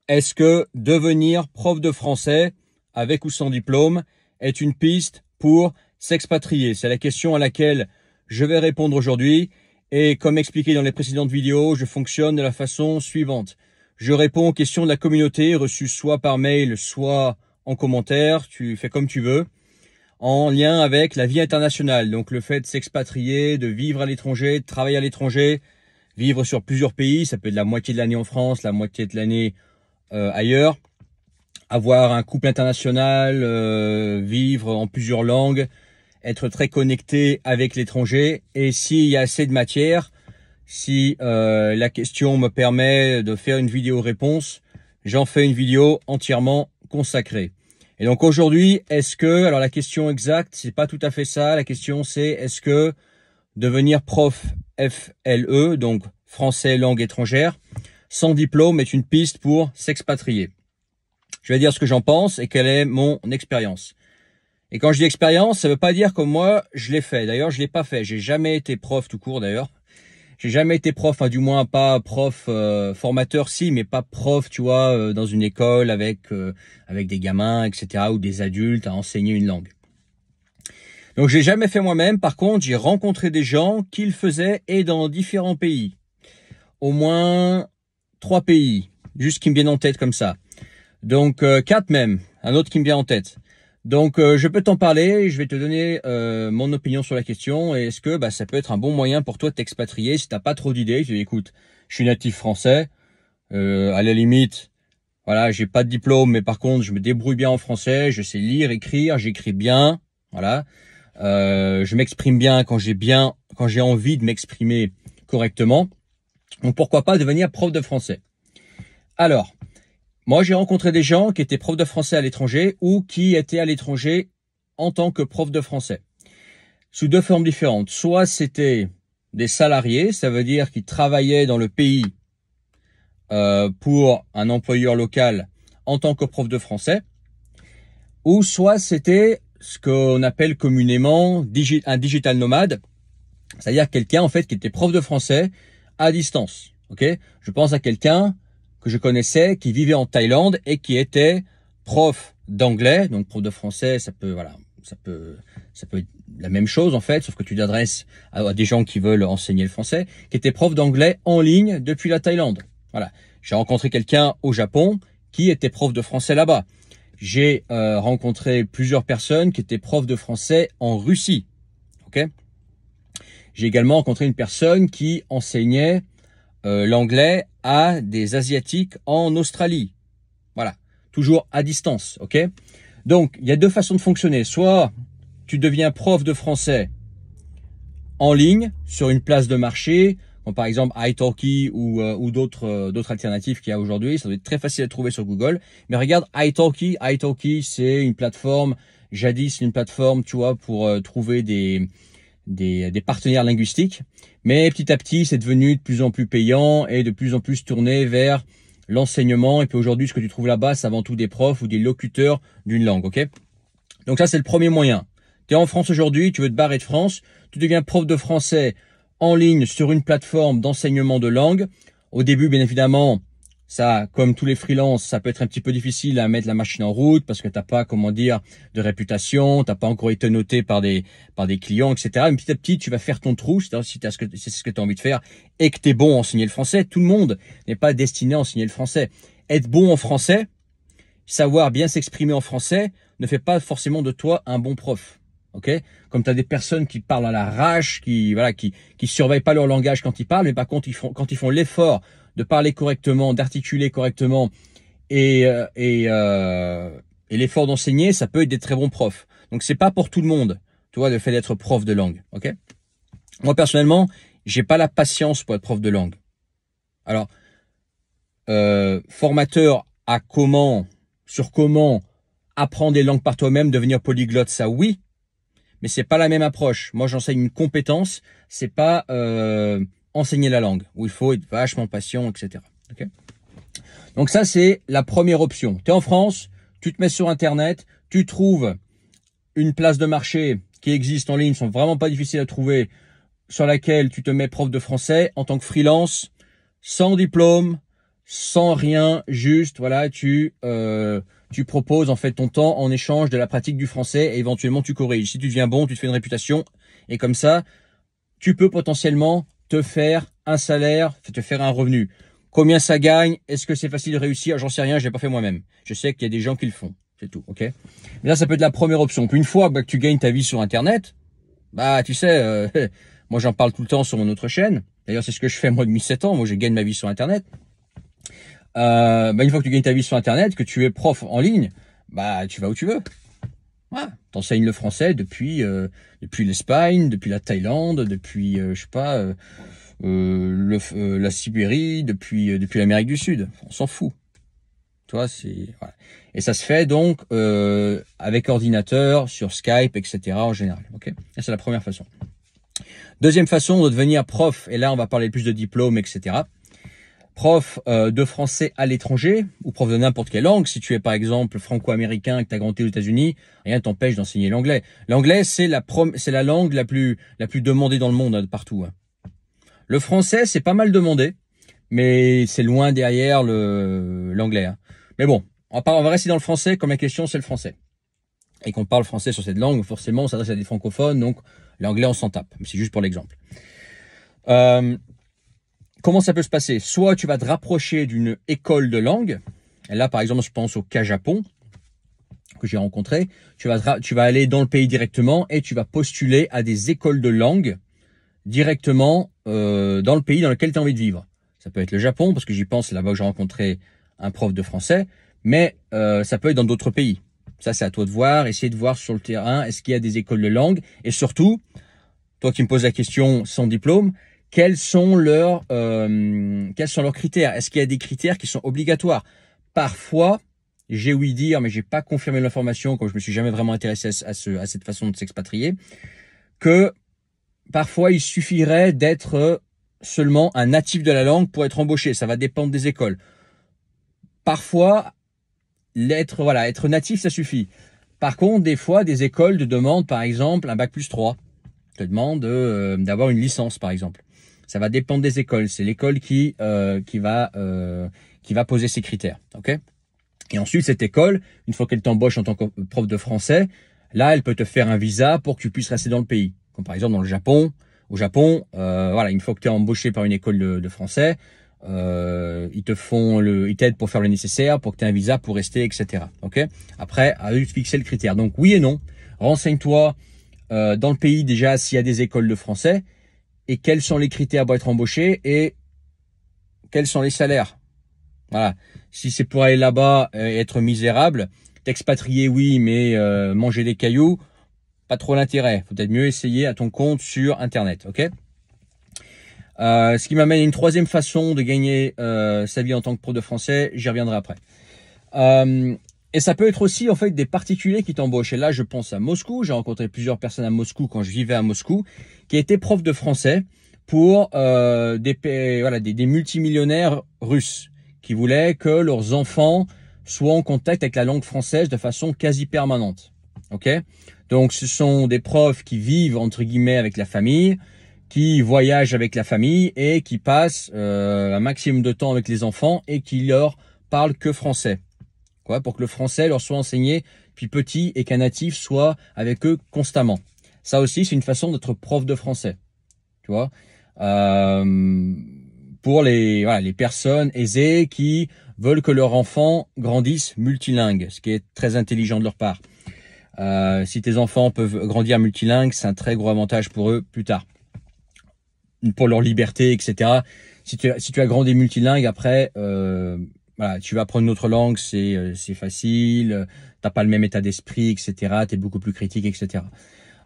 Est-ce que devenir prof de français, avec ou sans diplôme, est une piste pour s'expatrier? C'est la question à laquelle je vais répondre aujourd'hui. Et comme expliqué dans les précédentes vidéos, je fonctionne de la façon suivante. Je réponds aux questions de la communauté, reçues soit par mail, soit en commentaire. Tu fais comme tu veux. En lien avec la vie internationale. Donc le fait de s'expatrier, de vivre à l'étranger, de travailler à l'étranger, vivre sur plusieurs pays. Ça peut être la moitié de l'année en France, la moitié de l'année ailleurs. Avoir un couple international, vivre en plusieurs langues, être très connecté avec l'étranger. Et s'il y a assez de matière, si la question me permet de faire une vidéo réponse, j'en fais une vidéo entièrement consacrée. Et donc aujourd'hui, alors la question exacte, c'est pas tout à fait ça. La question c'est, est-ce que devenir prof FLE, donc français langue étrangère, sans diplôme est une piste pour s'expatrier? Je vais dire ce que j'en pense et quelle est mon expérience. Et quand je dis expérience, ça veut pas dire que moi, je l'ai fait. D'ailleurs, je l'ai pas fait. J'ai jamais été prof tout court d'ailleurs. J'ai jamais été prof, enfin du moins pas prof, formateur si, mais pas prof, tu vois, dans une école avec des gamins, etc. ou des adultes à enseigner une langue. Donc j'ai jamais fait moi-même. Par contre, j'ai rencontré des gens qui le faisaient et dans différents pays. Au moins 3 pays, juste qui me viennent en tête comme ça. Donc 4 même, un autre qui me vient en tête. Donc je peux t'en parler et je vais te donner mon opinion sur la question. Et est-ce que ça peut être un bon moyen pour toi de t'expatrier si t'as pas trop d'idées? Je dis écoute, je suis natif français, à la limite, voilà, j'ai pas de diplôme, mais par contre je me débrouille bien en français, je sais lire, écrire, j'écris bien, voilà. Je m'exprime bien quand j'ai envie de m'exprimer correctement. Donc pourquoi pas devenir prof de français? Alors, moi j'ai rencontré des gens qui étaient profs de français à l'étranger ou qui étaient à l'étranger en tant que prof de français. Sous 2 formes différentes. Soit c'était des salariés, ça veut dire qu'ils travaillaient dans le pays pour un employeur local en tant que prof de français. Ou soit c'était ce qu'on appelle communément un digital nomade. C'est-à-dire quelqu'un en fait qui était prof de français à distance. Ok, je pense à quelqu'un que je connaissais qui vivait en Thaïlande et qui était prof d'anglais. Donc prof de français, ça peut être la même chose en fait, sauf que tu t'adresses à des gens qui veulent enseigner le français, qui était prof d'anglais en ligne depuis la Thaïlande. Voilà, j'ai rencontré quelqu'un au Japon qui était prof de français là-bas. J'ai rencontré plusieurs personnes qui étaient profs de français en Russie. Ok. J'ai également rencontré une personne qui enseignait l'anglais à des Asiatiques en Australie. Voilà, toujours à distance, ok? Donc, il y a 2 façons de fonctionner. Soit tu deviens prof de français en ligne sur une place de marché, comme par exemple italki ou d'autres alternatives qu'il y a aujourd'hui. Ça doit être très facile à trouver sur Google. Mais regarde italki. italki, c'est une plateforme, jadis une plateforme, tu vois, pour trouver des partenaires linguistiques, mais petit à petit, c'est devenu de plus en plus payant et de plus en plus tourné vers l'enseignement. Et puis aujourd'hui, ce que tu trouves là-bas, c'est avant tout des profs ou des locuteurs d'une langue, ok? Donc ça, c'est le premier moyen. Tu es en France aujourd'hui, tu veux te barrer de France, tu deviens prof de français en ligne sur une plateforme d'enseignement de langue. Au début, bien évidemment, ça, comme tous les freelances, ça peut être un petit peu difficile à mettre la machine en route parce que t'as pas, comment dire, de réputation, t'as pas encore été noté par des clients, etc. Mais petit à petit, tu vas faire ton trou, si c'est ce que tu as envie de faire et que t'es bon à enseigner le français. Tout le monde n'est pas destiné à enseigner le français. Être bon en français, savoir bien s'exprimer en français, ne fait pas forcément de toi un bon prof. Ok? Comme tu as des personnes qui parlent à l'arrache, qui surveillent pas leur langage quand ils parlent, mais par contre, quand ils font l'effort de parler correctement, d'articuler correctement et l'effort d'enseigner, ça peut être des très bons profs. Donc c'est pas pour tout le monde, tu vois, le fait d'être prof de langue, ok? Moi personnellement, j'ai pas la patience pour être prof de langue. Alors, formateur sur comment apprendre des langues par toi-même, devenir polyglotte, ça oui, mais c'est pas la même approche. Moi j'enseigne une compétence, c'est pas enseigner la langue, où il faut être vachement patient, etc. Okay. Donc ça, c'est la première option. Tu es en France, tu te mets sur Internet, tu trouves une place de marché qui existe en ligne, sont vraiment pas difficiles à trouver, sur laquelle tu te mets prof de français en tant que freelance, sans diplôme, sans rien, juste, voilà, tu proposes en fait ton temps en échange de la pratique du français et éventuellement tu corriges. Si tu deviens bon, tu te fais une réputation et comme ça, tu peux potentiellement te faire un salaire, te faire un revenu. Combien ça gagne? Est-ce que c'est facile de réussir? J'en sais rien, je l'ai pas fait moi-même. Je sais qu'il y a des gens qui le font, c'est tout, ok? Mais là, ça peut être la première option. Puis une fois que tu gagnes ta vie sur Internet, bah tu sais, moi j'en parle tout le temps sur mon autre chaîne. D'ailleurs, c'est ce que je fais moi depuis 7 ans. Moi, je gagne ma vie sur Internet. Une fois que tu gagnes ta vie sur Internet, que tu es prof en ligne, bah tu vas où tu veux. Voilà. T'enseignes le français depuis l'Espagne, depuis la Thaïlande, depuis je sais pas la Sibérie, depuis l'Amérique du Sud. On s'en fout. Toi, c'est voilà. Et ça se fait donc avec ordinateur, sur Skype, etc. en général. Ok, c'est la première façon. Deuxième façon de devenir prof, et là on va parler plus de diplôme, etc. Prof de français à l'étranger ou prof de n'importe quelle langue. Si tu es par exemple franco-américain et que tu as grandi aux États-Unis, rien ne t'empêche d'enseigner l'anglais. L'anglais, c'est la langue la plus demandée dans le monde, partout. Le français, c'est pas mal demandé, mais c'est loin derrière l'anglais. Mais bon, on va rester dans le français comme la question c'est le français. Et qu'on parle français sur cette langue, forcément on s'adresse à des francophones, donc l'anglais on s'en tape. C'est juste pour l'exemple. Comment ça peut se passer? Soit tu vas te rapprocher d'une école de langue. Et là, par exemple, je pense au cas Japon que j'ai rencontré. Tu vas aller dans le pays directement et tu vas postuler à des écoles de langue directement dans le pays dans lequel tu as envie de vivre. Ça peut être le Japon, parce que j'y pense, c'est là-bas où j'ai rencontré un prof de français. Mais ça peut être dans d'autres pays. Ça, c'est à toi de voir. Essayer de voir sur le terrain, est-ce qu'il y a des écoles de langue? Et surtout, toi qui me poses la question sans diplôme, quels sont leurs critères? Est-ce qu'il y a des critères qui sont obligatoires? Parfois, j'ai ouï dire, mais j'ai pas confirmé l'information, comme je me suis jamais vraiment intéressé à cette façon de s'expatrier, que parfois il suffirait d'être seulement un natif de la langue pour être embauché. Ça va dépendre des écoles. Parfois, être natif, ça suffit. Par contre, des fois, des écoles te demandent, par exemple, un bac+3. Te demandent d'avoir une licence, par exemple. Ça va dépendre des écoles. C'est l'école qui va poser ses critères. Ok. Et ensuite, cette école, une fois qu'elle t'embauche en tant que prof de français, là, elle peut te faire un visa pour que tu puisses rester dans le pays. Comme par exemple dans le Japon. Au Japon, voilà, une fois que tu es embauché par une école de français, ils t'aident pour faire le nécessaire, pour que tu aies un visa pour rester, etc. Ok. Après, à eux de fixer le critère. Donc oui et non. Renseigne-toi dans le pays déjà s'il y a des écoles de français. Et quels sont les critères pour être embauché et quels sont les salaires. Voilà. Si c'est pour aller là-bas et être misérable, t'expatrier, oui, mais manger des cailloux, pas trop l'intérêt. Faut peut-être mieux essayer à ton compte sur Internet, ok? Ce qui m'amène à une troisième façon de gagner sa vie en tant que prof de français, j'y reviendrai après. Et ça peut être aussi en fait des particuliers qui t'embauchent. Et là, je pense à Moscou. J'ai rencontré plusieurs personnes à Moscou quand je vivais à Moscou, qui étaient profs de français pour des multimillionnaires russes qui voulaient que leurs enfants soient en contact avec la langue française de façon quasi permanente. Ok? Donc, ce sont des profs qui vivent entre guillemets avec la famille, qui voyagent avec la famille et qui passent un maximum de temps avec les enfants et qui leur parlent que français. Pour que le français leur soit enseigné depuis petit et qu'un natif soit avec eux constamment. Ça aussi, c'est une façon d'être prof de français. Tu vois, pour les personnes aisées qui veulent que leur enfant grandisse multilingue, ce qui est très intelligent de leur part. Si tes enfants peuvent grandir multilingue, c'est un très gros avantage pour eux plus tard. Pour leur liberté, etc. Si tu as grandi multilingue, après... voilà, tu vas apprendre une autre langue, c'est facile, t'as pas le même état d'esprit, etc. T'es beaucoup plus critique, etc.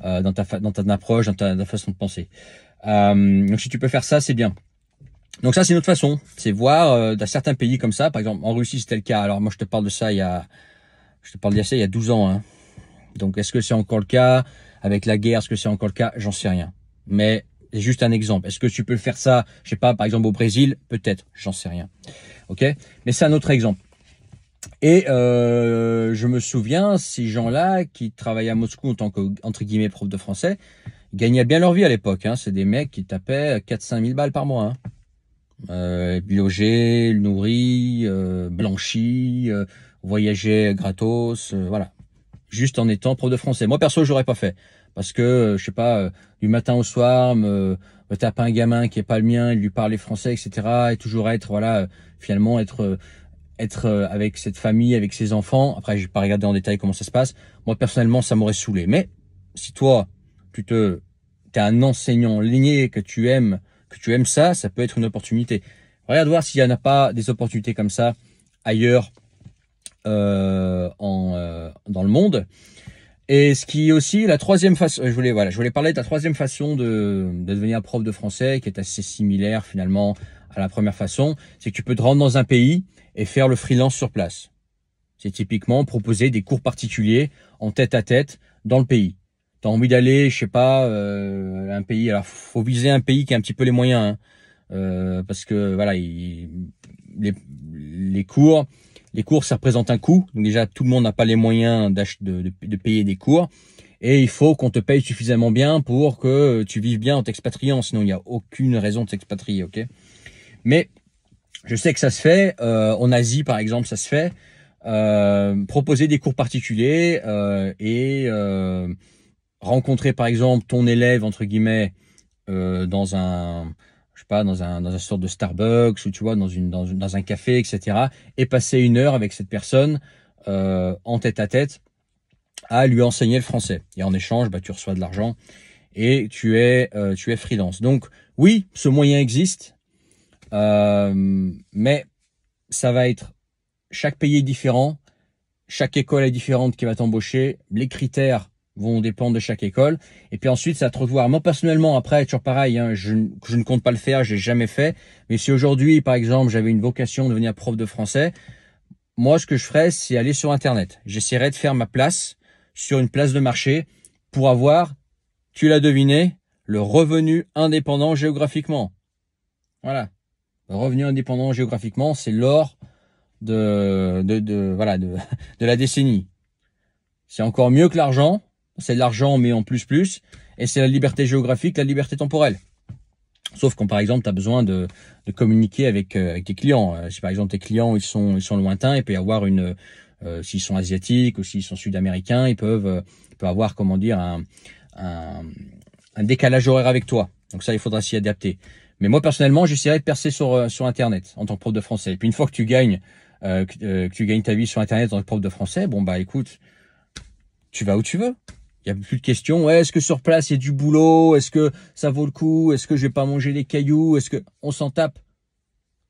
Dans ta approche, dans ta façon de penser. Donc si tu peux faire ça, c'est bien. Donc ça, c'est une autre façon. C'est voir dans certains pays comme ça, par exemple en Russie, c'était le cas. Alors moi, je te parle de ça il y a 12 ans. Hein. Donc est-ce que c'est encore le cas avec la guerre? Est-ce que c'est encore le cas? J'en sais rien. Mais c'est juste un exemple. Est-ce que tu peux faire ça, je sais pas, par exemple au Brésil? Peut-être, j'en sais rien. Ok, mais c'est un autre exemple. Et je me souviens, ces gens-là qui travaillaient à Moscou en tant que, entre guillemets, prof de français, gagnaient bien leur vie à l'époque. Hein. C'est des mecs qui tapaient 4-5 000 balles par mois. Hein. logé, nourri, blanchi, voyager gratos, voilà. Juste en étant prof de français. Moi perso, j'aurais pas fait parce que je sais pas, du matin au soir, me taper un gamin qui est pas le mien, lui parler français, etc. Et toujours être, voilà, finalement être avec cette famille, avec ses enfants. Après, je vais pas regarder en détail comment ça se passe. Moi personnellement, ça m'aurait saoulé. Mais si toi, t'es un enseignant ligné, que tu aimes ça, ça peut être une opportunité. Regarde voir s'il y en a pas des opportunités comme ça ailleurs dans le monde. Et ce qui est aussi la troisième façon, je voulais parler de la troisième façon de devenir prof de français, qui est assez similaire finalement à la première façon, c'est que tu peux te rendre dans un pays et faire le freelance sur place. C'est typiquement proposer des cours particuliers en tête-à-tête dans le pays. T'as envie d'aller, je sais pas, un pays, alors faut viser un pays qui a un petit peu les moyens, hein, parce que voilà, les cours, ça représente un coût. Donc déjà, tout le monde n'a pas les moyens de payer des cours. Et il faut qu'on te paye suffisamment bien pour que tu vives bien en t'expatriant. Sinon, il n'y a aucune raison de s'expatrier, ok? Mais je sais que ça se fait. En Asie, par exemple, ça se fait. Proposer des cours particuliers et rencontrer, par exemple, ton élève, entre guillemets, dans un... je sais pas, dans un sorte de Starbucks ou tu vois, dans un café, etc. Et passer une heure avec cette personne en tête-à-tête à lui enseigner le français. Et en échange, bah, tu reçois de l'argent et tu es freelance. Donc oui, ce moyen existe, mais ça va être, chaque pays est différent, chaque école est différente qui va t'embaucher, les critères vont dépendre de chaque école. Et puis ensuite, ça va te revoir. Moi, personnellement, après, toujours pareil, hein, je ne compte pas le faire, je l'ai jamais fait. Mais si aujourd'hui, par exemple, j'avais une vocation de devenir prof de français, moi, ce que je ferais, c'est aller sur Internet. J'essaierais de faire ma place sur une place de marché pour avoir, tu l'as deviné, le revenu indépendant géographiquement. Voilà. Le revenu indépendant géographiquement, c'est l'or de la décennie. C'est encore mieux que l'argent. C'est de l'argent, mais en plus. Et c'est la liberté géographique, la liberté temporelle. Sauf quand, par exemple, tu as besoin de communiquer avec tes clients. Si, par exemple, tes clients ils sont lointains, il peut y avoir s'ils sont asiatiques ou s'ils sont sud-américains, ils peuvent avoir, comment dire, un décalage horaire avec toi. Donc ça, il faudra s'y adapter. Mais moi, personnellement, j'essaierai de percer sur Internet en tant que prof de français. Et puis, une fois que tu gagnes ta vie sur Internet en tant que prof de français, bon, bah, écoute, tu vas où tu veux. Il n'y a plus de questions. Ouais, est-ce que sur place, il y a du boulot? Est-ce que ça vaut le coup? Est-ce que je vais pas manger des cailloux? Est-ce que on s'en tape?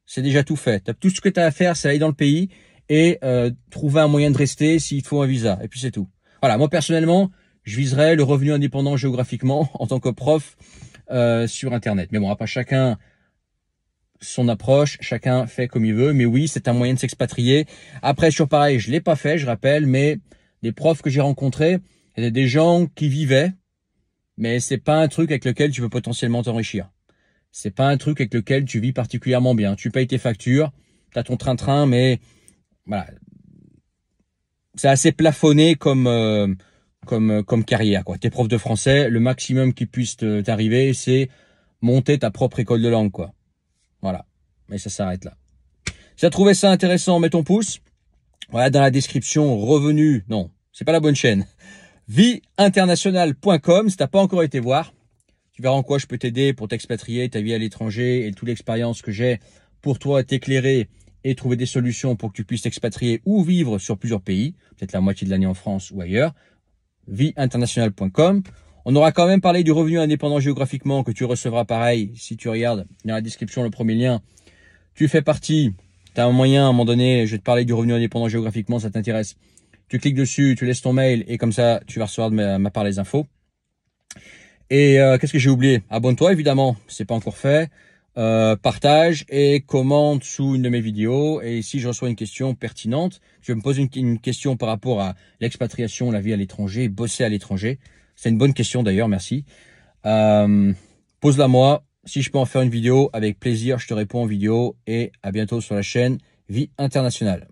C'est déjà tout fait. Tout ce que tu as à faire, c'est aller dans le pays et trouver un moyen de rester s'il faut un visa. Et puis c'est tout. Voilà. Moi, personnellement, je viserais le revenu indépendant géographiquement en tant que prof sur Internet. Mais bon, après, chacun son approche, chacun fait comme il veut. Mais oui, c'est un moyen de s'expatrier. Après, sur pareil, je l'ai pas fait, je rappelle, mais des profs que j'ai rencontrés, il y a des gens qui vivaient, mais c'est pas un truc avec lequel tu peux potentiellement t'enrichir. C'est pas un truc avec lequel tu vis particulièrement bien. Tu payes tes factures, tu as ton train-train, mais voilà. C'est assez plafonné comme carrière, quoi. T'es prof de français, le maximum qui puisse t'arriver, c'est monter ta propre école de langue, quoi. Voilà. Mais ça s'arrête là. Si tu as trouvé ça intéressant, mets ton pouce. Voilà, dans la description, revenu, non, c'est pas la bonne chaîne. Vieinternationale.com, si t'as pas encore été voir, tu verras en quoi je peux t'aider pour t'expatrier, ta vie à l'étranger et toute l'expérience que j'ai pour toi t'éclairer et trouver des solutions pour que tu puisses t'expatrier ou vivre sur plusieurs pays, peut-être la moitié de l'année en France ou ailleurs. Vieinternationale.com. On aura quand même parlé du revenu indépendant géographiquement que tu recevras pareil. Si tu regardes dans la description le premier lien, tu fais partie, tu as un moyen à un moment donné, je vais te parler du revenu indépendant géographiquement, ça t'intéresse. Tu cliques dessus, tu laisses ton mail et comme ça, tu vas recevoir de ma part les infos. Et qu'est-ce que j'ai oublié? Abonne-toi évidemment, c'est pas encore fait. Partage et commente sous une de mes vidéos. Et si je reçois une question pertinente, tu me poses une question par rapport à l'expatriation, la vie à l'étranger, bosser à l'étranger. C'est une bonne question d'ailleurs, merci. Pose-la moi. Si je peux en faire une vidéo, avec plaisir, je te réponds en vidéo. Et à bientôt sur la chaîne Vie Internationale.